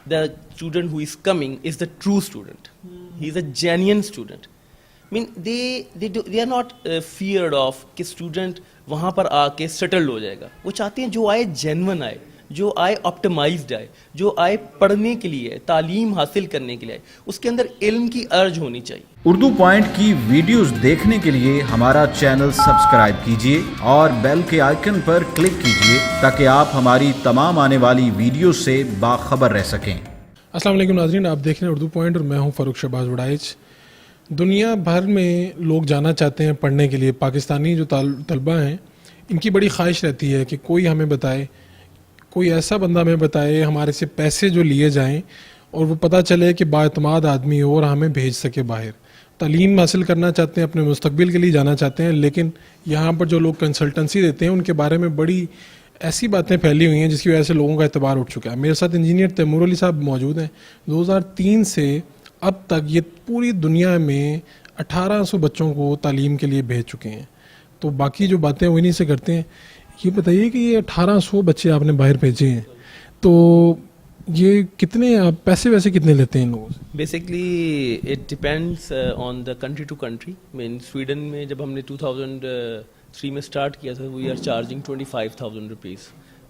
the student who is coming is the true student. He is a genuine student. I mean, they are not feared of کہ student وہاں پر آ کے settled ہو جائے گا. وہ چاہتے ہیں جو آئے genuine آئے, جو آئے optimized آئے, جو آئے پڑھنے کے لیے, تعلیم حاصل کرنے کے لیے, اس کے اندر علم کی ارج ہونی چاہیے. اردو پوائنٹ کی ویڈیوز دیکھنے کے لیے ہمارا چینل سبسکرائب کیجئے اور بیل کے آئیکن پر کلک کیجئے تاکہ آپ ہماری تمام آنے والی ویڈیوز سے باخبر رہ سکیں. السلام علیکم ناظرین, آپ دیکھ رہے ہیں اردو پوائنٹ اور میں ہوں فاروق شہباز وڑائچ. دنیا بھر میں لوگ جانا چاہتے ہیں پڑھنے کے لیے. پاکستانی جو طلبہ ہیں ان کی بڑی خواہش رہتی ہے کہ کوئی ہمیں بتائے, کوئی ایسا بندہ ہمیں بتائے ہمارے سے پیسے جو لیے جائیں اور وہ پتہ چلے کہ بااعتماد آدمی ہو اور ہمیں بھیج سکے باہر. تعلیم حاصل کرنا چاہتے ہیں, اپنے مستقبل کے لیے جانا چاہتے ہیں, لیکن یہاں پر جو لوگ کنسلٹنسی دیتے ہیں ان کے بارے میں بڑی ایسی باتیں پھیلی ہوئی ہیں جس کی وجہ سے لوگوں کا اعتبار اٹھ چکا ہے. میرے ساتھ انجینئر تیمور علی صاحب موجود ہیں. 2003 سے اب تک یہ پوری دنیا میں 1800 بچوں کو تعلیم کے لیے بھیج چکے ہیں. تو باقی جو باتیں وہ انہیں سے کرتے ہیں. یہ بتائیے کہ یہ 1800 بچے آپ نے باہر بھیجے ہیں, تو یہ کتنے آپ پیسے ویسے کتنے لیتے ہیں ان لوگوں سے؟ Basically it depends on the country to country. مین سویڈن میں جب ہم نے 2003 میں اسٹارٹ کیا تھا, we are charging 25,000 rupees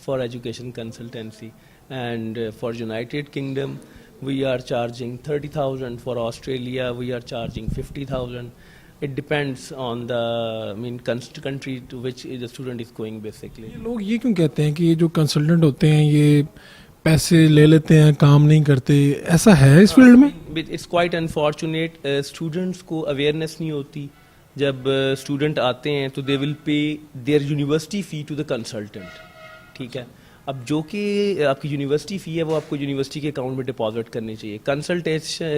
for education consultancy, and for United Kingdom we are charging 30,000, for Australia we are charging 50,000. It depends on the country to which the student is going basically. لوگ یہ کیوں کہتے ہیں کہ یہ جو consultant ہوتے ہیں یہ پیسے لے لیتے ہیں, کام نہیں کرتے؟ ایسا ہے اس فیلڈ میں؟ It's quite unfortunate. Students کو awareness نہیں ہوتی. جب student آتے ہیں تو they will pay their university fee to the consultant. ٹھیک ہے, اب جو کہ آپ کی یونیورسٹی فی ہے وہ آپ کو یونیورسٹی کے اکاؤنٹ میں ڈپازٹ کرنی چاہیے.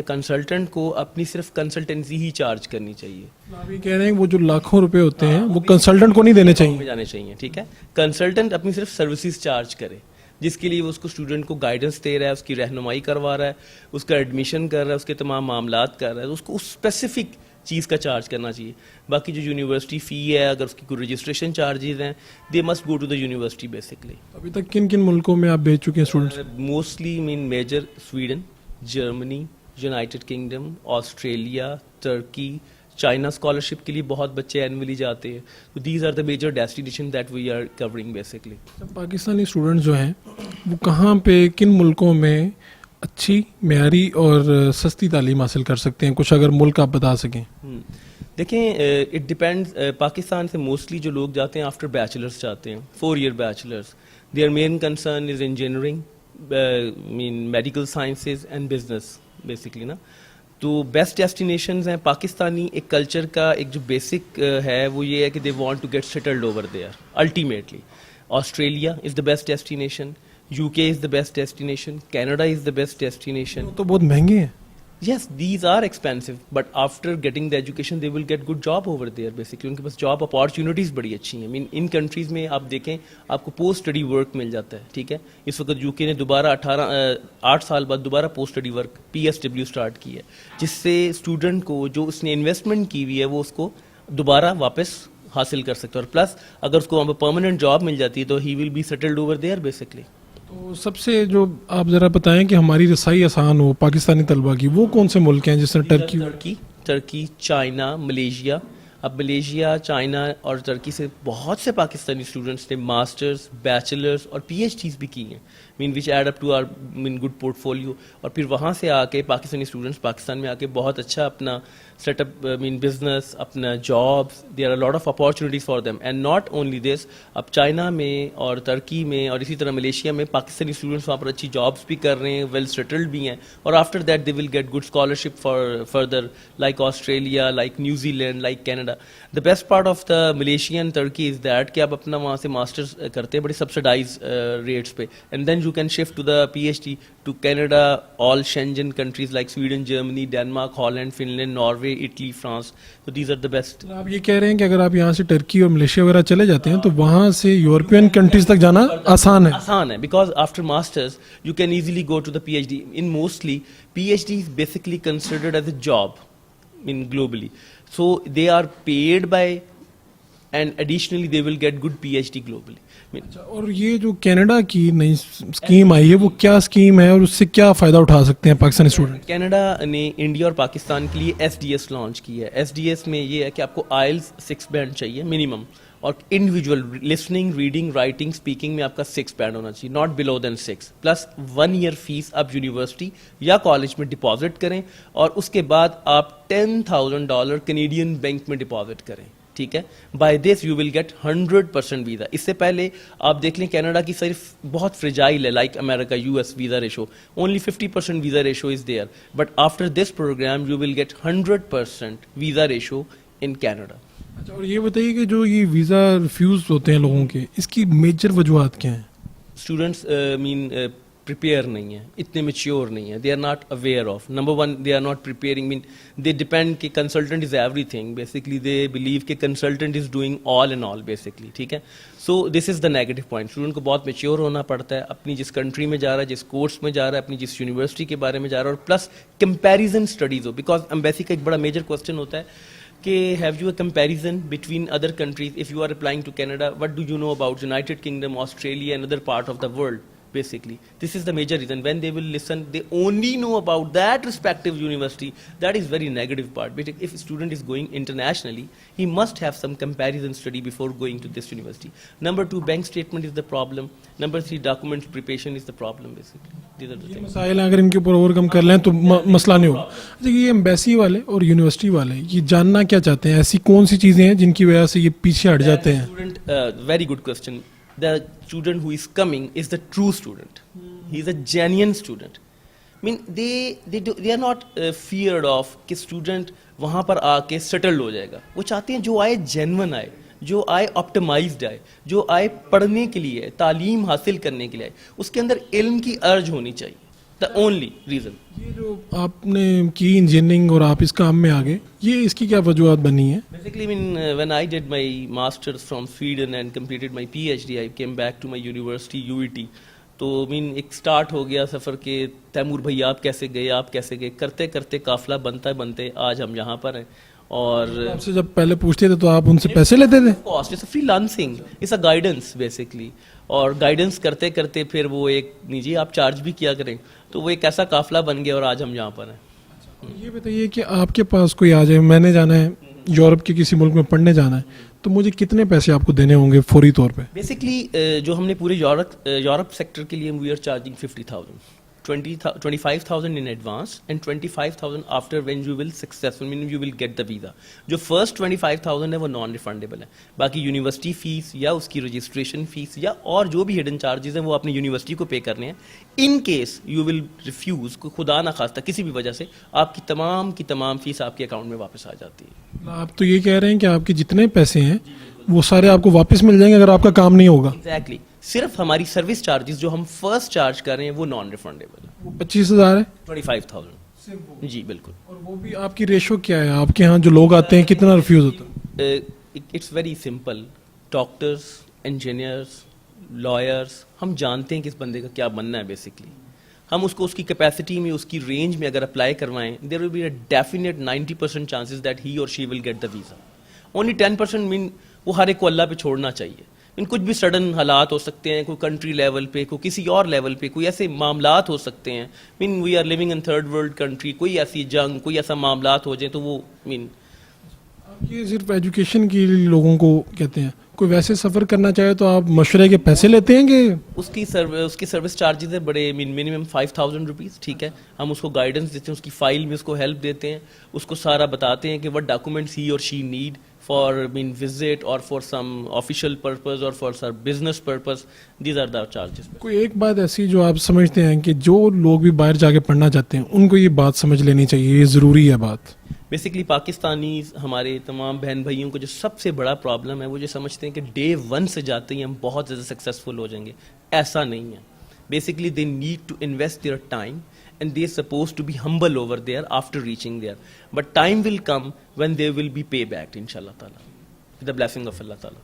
کنسلٹنٹ کو اپنی صرف کنسلٹنسی ہی چارج کرنی چاہیے. آپ یہ کہہ رہے ہیں وہ جو لاکھوں روپے ہوتے ہیں وہ کنسلٹنٹ کو نہیں دینے چاہیے, جانے چاہیے. ٹھیک ہے, کنسلٹنٹ اپنی صرف سروسز چارج کرے جس کے لیے وہ اس کو اسٹوڈنٹ کو گائیڈنس دے رہا ہے, اس کی رہنمائی کروا رہا ہے, اس کا ایڈمیشن کر رہا ہے, اس کے تمام معاملات کر رہا ہے, اس کو اس اسپیسیفک چیز کا چارج کرنا چاہیے. باقی جو یونیورسٹی فی ہے, اگر اس کی کوئی رجسٹریشن چارجز ہیں, they must go to the university basically. ابھی تک کن کن ملکوں میں آپ بھیج چکے ہیں students? Mostly major Sweden, Germany, United Kingdom, Australia, ترکی, چائنا. اسکالرشپ کے لیے بہت بچے اینولی جاتے ہیں. تو these are the major destination that we are covering basically. Pakistani student جو ہیں وہ کہاں پہ کن ملکوں میں اچھی, معیاری اور سستی تعلیم حاصل کر سکتے ہیں؟ کچھ اگر ملک آپ بتا سکیں. دیکھیں, اٹ ڈپینڈز. پاکستان سے موسٹلی جو لوگ جاتے ہیں آفٹر بیچلرس جاتے ہیں, 4 year bachelors. Their main concern is engineering, medical sciences and business basically نا. تو بیسٹ ڈیسٹینیشنز ہیں پاکستانی. ایک کلچر کا ایک جو بیسک ہے وہ یہ ہے کہ they want to get settled over there ultimately. Australia is the best destination, UK is the best destination, Canada is the best destination. تو بہت مہنگے ہیں. Yes, these are expensive, but after getting the education they will get good job over there basically. ان کے پاس job opportunities بڑی اچھی ہیں. I mean in countries میں آپ دیکھیں آپ کو post study work مل جاتا ہے. ٹھیک ہے, اس وقت UK نے دوبارہ 8 سال بعد دوبارہ post study work PSW start کی ہے, جس سے اسٹوڈنٹ کو جو اس نے انویسٹمنٹ کی ہوئی ہے وہ اس کو دوبارہ واپس حاصل کر سکتا ہے. اور پلس اگر اس کو وہاں پہ پرماننٹ جاب مل جاتی ہے تو he will be settled over there basically. تو سب سے جو آپ ذرا بتائیں کہ ہماری رسائی آسان ہو پاکستانی طلبہ کی, وہ کون سے ملک ہیں؟ جس طرح ترکی, چائنا, ملیشیا. اب ملیشیا, چائنا اور ترکی سے بہت سے پاکستانی اسٹوڈنٹس نے ماسٹرز, بیچلرز اور PhDs بھی کی ہیں, which add up to our good portfolio. اور پھر وہاں سے آ کے پاکستانی اسٹوڈنٹس پاکستان میں آ کے بہت اچھا اپنا سیٹ اپ, بزنس, اپنا jobs, there are lot of opportunities for them. And not only this, اب چائنا میں اور ترکی میں اور اسی طرح ملیشیا میں پاکستانی اسٹوڈنٹس وہاں پر اچھی جابس بھی کر رہے ہیں, ویل سیٹلڈ بھی ہیں, اور after that they will get good scholarship for further, like Australia, like New Zealand, like Canada. The best part of the Malaysia and Turkey is that کہ آپ اپنا وہاں سے ماسٹرز کرتے ہیں بڑے سبسڈائز ریٹس پہ, and then you can shift to the PhD to Canada, all Schengen countries like Sweden, Germany, Denmark, Holland, Finland, Norway, Italy, France. تو دیز آر دا بیسٹ. آپ یہ کہہ رہے ہیں کہ اگر آپ یہاں سے ٹرکی اور ملیشیا وغیرہ چلے جاتے ہیں تو وہاں سے یورپین کنٹریز تک جانا آسان ہے because after masters you can easily go to the PhD. In mostly PhD is basically considered as a job in globally. So they are paid by and additionally they will get good PhD globally. I mean, اور یہ جو Canada کی نئی scheme آئی ہے وہ کیا scheme ہے اور اس سے کیا فائدہ اٹھا سکتے ہیں پاکستانی اسٹوڈنٹ؟ کینیڈا نے انڈیا اور پاکستان کے لیے SDS لانچ کی ہے. SDS میں یہ ہے کہ آپ کو IELTS 6 بینڈ چاہیے منیمم, اور individual listening, reading, writing, speaking میں آپ کا 6 بینڈ ہونا چاہیے, not below then 6, plus 1 year fees آپ یونیورسٹی یا کالج میں ڈپازٹ کریں, اور اس کے بعد آپ $10,000 کینیڈین بینک میں ڈپازٹ کریں. ٹھیک ہے, by this you will get 100% visa. اس سے پہلے آپ دیکھ لیں کینیڈا کی صرف بہت فریجائل ہے, like America US visa ratio, only 50% visa ratio is there, but after this programme you will get 100% visa ratio in Canada. اچھا, اور یہ بتائیے کہ جو یہ ویزا ریفیوز ہوتے ہیں لوگوں کے, اس کی میجر وجوہات کیا ہیں؟ اسٹوڈنٹس پریپیئر نہیں ہیں, اتنے میچیور نہیں ہیں, they are not aware of. Number one, they are not preparing, main they depend کہ consultant is every thing, basically they believe کہ consultant is doing all and all basically. ٹھیک ہے, سو دس از the negative point. Student کو بہت mature ہونا پڑتا ہے, اپنی جس کنٹری میں جا رہا ہے, جس کورس میں جا رہا ہے, اپنی جس یونیورسٹی کے بارے میں جا رہا ہے, اور پلس کمپیریزن اسٹڈیز ہو, بیکاز ایمبیسی کا ایک بڑا میجر کوشچن ہوتا ہے کہ have you a comparison between other countries. If you are applying to Canada, what do you know about United Kingdom, Australia and other part of the world. Basically, this is the major reason. When they will listen, they only know about that respective university. That is very negative part. But if a student is going internationally, he must have some comparison study before going to this university. Number 2, bank statement is the problem. Number 3, document preparation is the problem. Basically, these are the things. مسائل اگر ان کے اوپر over کم کر لیں تو مسئلہ نہیں ہوگا. اچھا, یہ ایمبیسی والے اور یونیورسٹی والے یہ جاننا کیا چاہتے ہیں, ایسی کون سی چیزیں ہیں جن کی وجہ سے یہ پیچھے ہٹ جاتے ہیں؟ Student, very good question. The student who is coming is the true student. He is a genuine student. I mean, they are not feared of کہ student وہاں پر آ کے settled ہو جائے گا. وہ چاہتے ہیں جو آئے genuine آئے, جو آئے optimized آئے, جو آئے پڑھنے کے لیے, تعلیم حاصل کرنے کے لیے آئے, اس کے اندر علم کی ارج ہونی چاہیے. The only reason. یہ جو آپ نے کی انجینئرنگ اور آپ اس کام میں آگے, یہ اس کی کیا وجوہات بنی ہیں؟ Basically, I mean, when I did my masters from Sweden and completed my PhD, I came back to my university UET. تو ایک اسٹارٹ ہو گیا سفر کہ تیمور بھائی آپ کیسے گئے, آپ کیسے گئے, کرتے کرتے قافلہ بنتے آج ہم یہاں پر ہیں. اور آپ سے جب پہلے پوچھتے تھے تو آپ ان سے پیسے لیتے تھے؟ Cost is free lancing, is a guidance basically, اور گائیڈنس کرتے کرتے پھر وہ ایک نہیں جی آپ چارج بھی کیا کریں, تو وہ ایک ایسا قافلہ بن گیا اور آج ہم یہاں پر ہیں. یہ بتائیے کہ آپ کے پاس کوئی آ جائے, میں نے جانا ہے یورپ کے کسی ملک میں پڑھنے جانا ہے, تو مجھے کتنے پیسے آپ کو دینے ہوں گے فوری طور پہ؟ بیسکلی جو ہم نے پورے یورپ سیکٹر کے لیے وی are charging 50,000, 25,000 in advance and 25,000 after when you will successful, meaning you will get the visa. جو first 25,000 ہے وہ نان ریفنڈیبل ہے, باقی یونیورسٹی فیس یا اس کی رجسٹریشن فیس یا اور جو بھی ہڈن چارجز ہیں وہ اپنی یونیورسٹی کو پے کرنے ہیں. In case you will refuse, خدا نہ خواستہ کسی بھی وجہ سے, آپ کی تمام فیس آپ کے اکاؤنٹ میں واپس آ جاتی ہے. آپ تو یہ کہہ رہے ہیں کہ آپ کے جتنے پیسے ہیں وہ سارے آپ کو واپس مل جائیں گے اگر آپ کا کام نہیں ہوگا؟ ایگزیکٹلی, صرف ہماری سروس چارجز جو ہم فرسٹ چارج کر رہے ہیں وہ نان ریفنڈیبل ہے. وہ 25,000 ہے, 25,000. جی بالکل. اور وہ بھی آپ کی ریشو کیا ہے, آپ کے ہاں جو لوگ آتے ہیں کتنا ریفیوز ہوتا ہے؟ It's very simple. Doctors, engineers, lawyers, ہم جانتے ہیں کہ اس بندے کا کیا بننا ہے. بیسکلی ہم اس کو اس کی کیپیسٹی میں, اس کی رینج میں اگر اپلائی کروائیں, there will be a definite 90% chances that he or she will get the visa. Only 10% mean وہ ہر ایک کو اللہ پہ چھوڑنا چاہیے. کچھ بھی سڈن حالات ہو سکتے ہیں, کوئی کنٹری لیول پہ, کوئی کسی اور لیول پہ, کوئی ایسے معاملات ہو سکتے ہیں. We are living in third world country, کوئی ایسی جنگ, کوئی ایسا معاملات ہو جائیں تو وہ آپ یہ صرف ایجوکیشن کے لوگوں کو کہتے ہیں, کوئی ویسے سفر کرنا چاہے تو آپ مشورے کے پیسے لیتے ہیں کہ اس کی سروس چارجز ہے بڑے, منیمم 5,000 روپیز. ٹھیک ہے, ہم اس کو گائیڈنس دیتے ہیں, اس کی فائل میں اس کو ہیلپ دیتے ہیں, اس کو سارا بتاتے ہیں کہ what documents he or she need for visit or for some official purpose or for some business purpose. These are the charges. کوئی ایک بات ایسی جو آپ سمجھتے ہیں کہ جو لوگ بھی باہر جا کے پڑھنا چاہتے ہیں ان کو یہ بات سمجھ لینی چاہیے, یہ ضروری ہے بات؟ بیسکلی پاکستانی ہمارے تمام بہن بھائیوں کو جو سب سے بڑا پرابلم ہے وہ جو سمجھتے ہیں کہ day 1 سے جاتے ہی ہم بہت زیادہ سکسیزفل ہو جائیں گے. ایسا نہیں ہے. Basically they need to invest their time and they are supposed to be humble over there after reaching there. But time will come when they will be payback, inshallah ta'ala, with the blessing of Allah ta'ala.